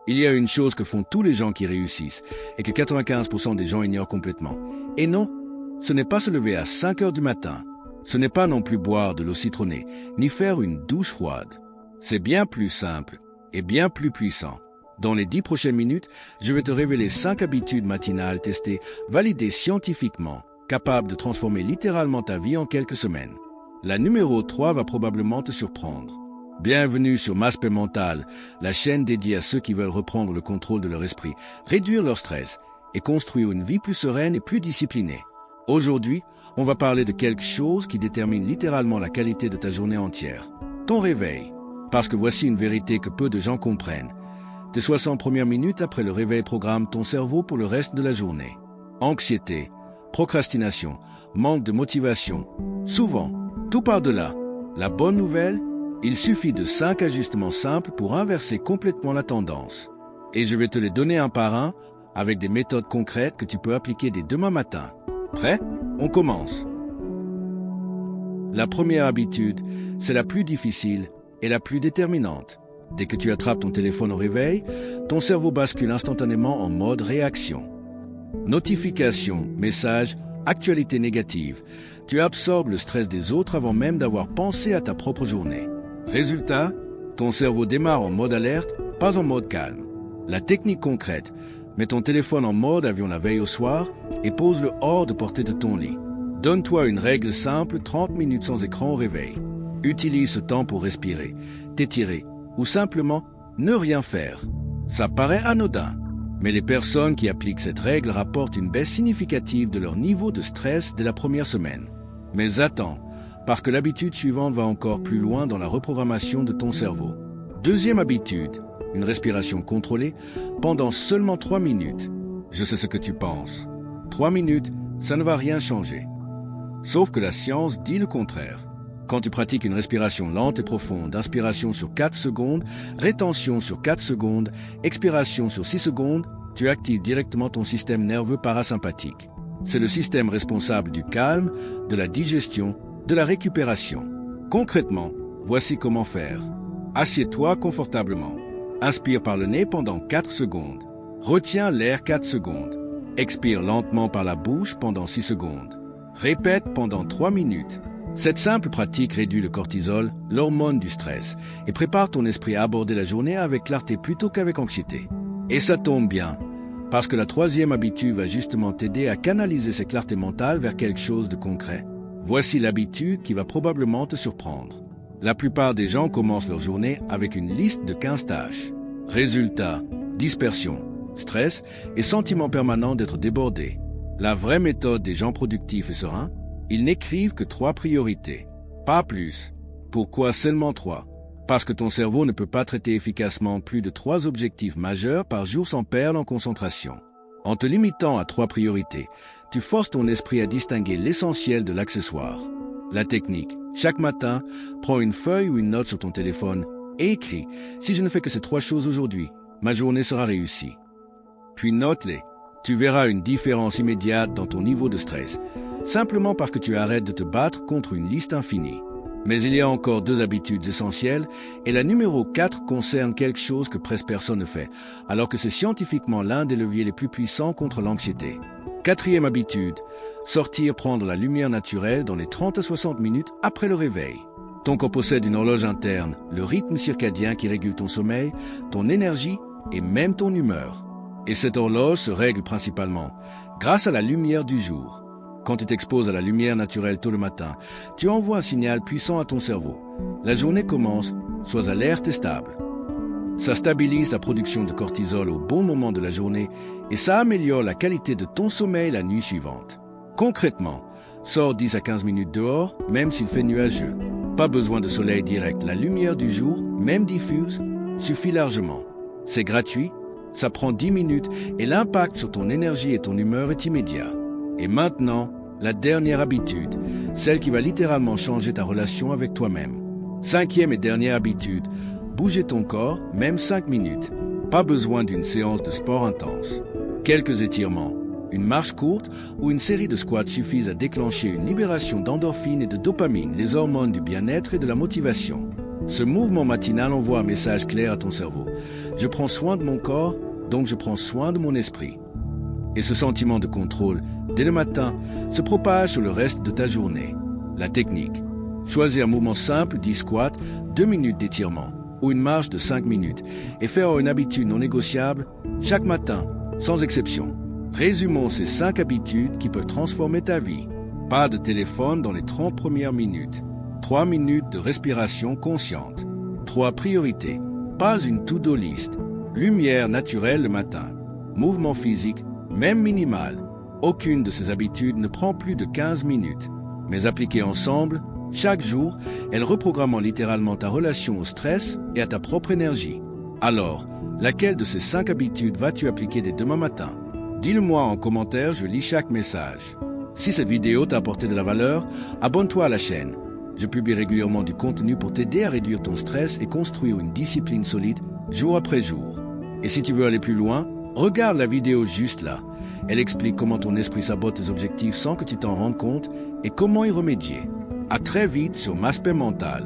Il y a une chose que font tous les gens qui réussissent et que 95% des gens ignorent complètement. Et non, ce n'est pas se lever à 5 heures du matin. Ce n'est pas non plus boire de l'eau citronnée, ni faire une douche froide. C'est bien plus simple et bien plus puissant. Dans les 10 prochaines minutes, je vais te révéler 5 habitudes matinales testées, validées scientifiquement, capables de transformer littéralement ta vie en quelques semaines. La numéro 3 va probablement te surprendre. Bienvenue sur Maspé Mental, la chaîne dédiée à ceux qui veulent reprendre le contrôle de leur esprit, réduire leur stress et construire une vie plus sereine et plus disciplinée. Aujourd'hui, on va parler de quelque chose qui détermine littéralement la qualité de ta journée entière. Ton réveil. Parce que voici une vérité que peu de gens comprennent. Tes 60 premières minutes après le réveil programment ton cerveau pour le reste de la journée. Anxiété, procrastination, manque de motivation. Souvent, tout part de là. La bonne nouvelle, il suffit de 5 ajustements simples pour inverser complètement la tendance. Et je vais te les donner un par un avec des méthodes concrètes que tu peux appliquer dès demain matin. Prêt? On commence. La première habitude, c'est la plus difficile et la plus déterminante. Dès que tu attrapes ton téléphone au réveil, ton cerveau bascule instantanément en mode réaction. Notifications, messages, actualité négative. Tu absorbes le stress des autres avant même d'avoir pensé à ta propre journée. Résultat, ton cerveau démarre en mode alerte, pas en mode calme. La technique concrète, mets ton téléphone en mode avion la veille au soir et pose-le hors de portée de ton lit. Donne-toi une règle simple, 30 minutes sans écran au réveil. Utilise ce temps pour respirer, t'étirer ou simplement ne rien faire. Ça paraît anodin, mais les personnes qui appliquent cette règle rapportent une baisse significative de leur niveau de stress dès la première semaine. Mais attends, parce que l'habitude suivante va encore plus loin dans la reprogrammation de ton cerveau. Deuxième habitude, une respiration contrôlée pendant seulement 3 minutes. Je sais ce que tu penses. 3 minutes, ça ne va rien changer. Sauf que la science dit le contraire. Quand tu pratiques une respiration lente et profonde, inspiration sur 4 secondes, rétention sur 4 secondes, expiration sur 6 secondes, tu actives directement ton système nerveux parasympathique. C'est le système responsable du calme, de la digestion, de la récupération. Concrètement, voici comment faire. Assieds-toi confortablement. Inspire par le nez pendant 4 secondes. Retiens l'air 4 secondes. Expire lentement par la bouche pendant 6 secondes. Répète pendant 3 minutes. Cette simple pratique réduit le cortisol, l'hormone du stress, et prépare ton esprit à aborder la journée avec clarté plutôt qu'avec anxiété. Et ça tombe bien, parce que la troisième habitude va justement t'aider à canaliser cette clarté mentale vers quelque chose de concret. Voici l'habitude qui va probablement te surprendre. La plupart des gens commencent leur journée avec une liste de 15 tâches. Résultat, dispersion, stress et sentiment permanent d'être débordé. La vraie méthode des gens productifs et sereins, ils n'écrivent que 3 priorités, pas plus. Pourquoi seulement 3? Parce que ton cerveau ne peut pas traiter efficacement plus de 3 objectifs majeurs par jour sans perdre en concentration. En te limitant à 3 priorités, tu forces ton esprit à distinguer l'essentiel de l'accessoire. La technique, chaque matin, prends une feuille ou une note sur ton téléphone et écris « Si je ne fais que ces 3 choses aujourd'hui, ma journée sera réussie ». Puis note-les. Tu verras une différence immédiate dans ton niveau de stress, simplement parce que tu arrêtes de te battre contre une liste infinie. Mais il y a encore 2 habitudes essentielles, et la numéro 4 concerne quelque chose que presque personne ne fait, alors que c'est scientifiquement l'un des leviers les plus puissants contre l'anxiété. 4e habitude, sortir prendre la lumière naturelle dans les 30 à 60 minutes après le réveil. Ton corps possède une horloge interne, le rythme circadien qui régule ton sommeil, ton énergie et même ton humeur. Et cette horloge se règle principalement grâce à la lumière du jour. Quand tu t'exposes à la lumière naturelle tôt le matin, tu envoies un signal puissant à ton cerveau. La journée commence, sois alerte et stable. Ça stabilise la production de cortisol au bon moment de la journée et ça améliore la qualité de ton sommeil la nuit suivante. Concrètement, sors 10 à 15 minutes dehors, même s'il fait nuageux. Pas besoin de soleil direct, la lumière du jour, même diffuse, suffit largement. C'est gratuit, ça prend 10 minutes et l'impact sur ton énergie et ton humeur est immédiat. Et maintenant, la dernière habitude, celle qui va littéralement changer ta relation avec toi-même. 5e et dernière habitude, bouger ton corps, même 5 minutes. Pas besoin d'une séance de sport intense. Quelques étirements, une marche courte ou une série de squats suffisent à déclencher une libération d'endorphines et de dopamine, les hormones du bien-être et de la motivation. Ce mouvement matinal envoie un message clair à ton cerveau. Je prends soin de mon corps, donc je prends soin de mon esprit. Et ce sentiment de contrôle, dès le matin, se propage sur le reste de ta journée. La technique. Choisis un mouvement simple, 10 squats, 2 minutes d'étirement ou une marche de 5 minutes et faire une habitude non négociable chaque matin, sans exception. Résumons ces 5 habitudes qui peuvent transformer ta vie. Pas de téléphone dans les 30 premières minutes. 3 minutes de respiration consciente. 3 priorités. Pas une to-do list. Lumière naturelle le matin. Mouvement physique, même minimal. Aucune de ces habitudes ne prend plus de 15 minutes. Mais appliquées ensemble, chaque jour, elles reprogramment littéralement ta relation au stress et à ta propre énergie. Alors, laquelle de ces 5 habitudes vas-tu appliquer dès demain matin? Dis-le-moi en commentaire, je lis chaque message. Si cette vidéo t'a apporté de la valeur, abonne-toi à la chaîne. Je publie régulièrement du contenu pour t'aider à réduire ton stress et construire une discipline solide jour après jour. Et si tu veux aller plus loin, regarde la vidéo juste là. Elle explique comment ton esprit sabote tes objectifs sans que tu t'en rendes compte et comment y remédier. À très vite sur Maspect Mental.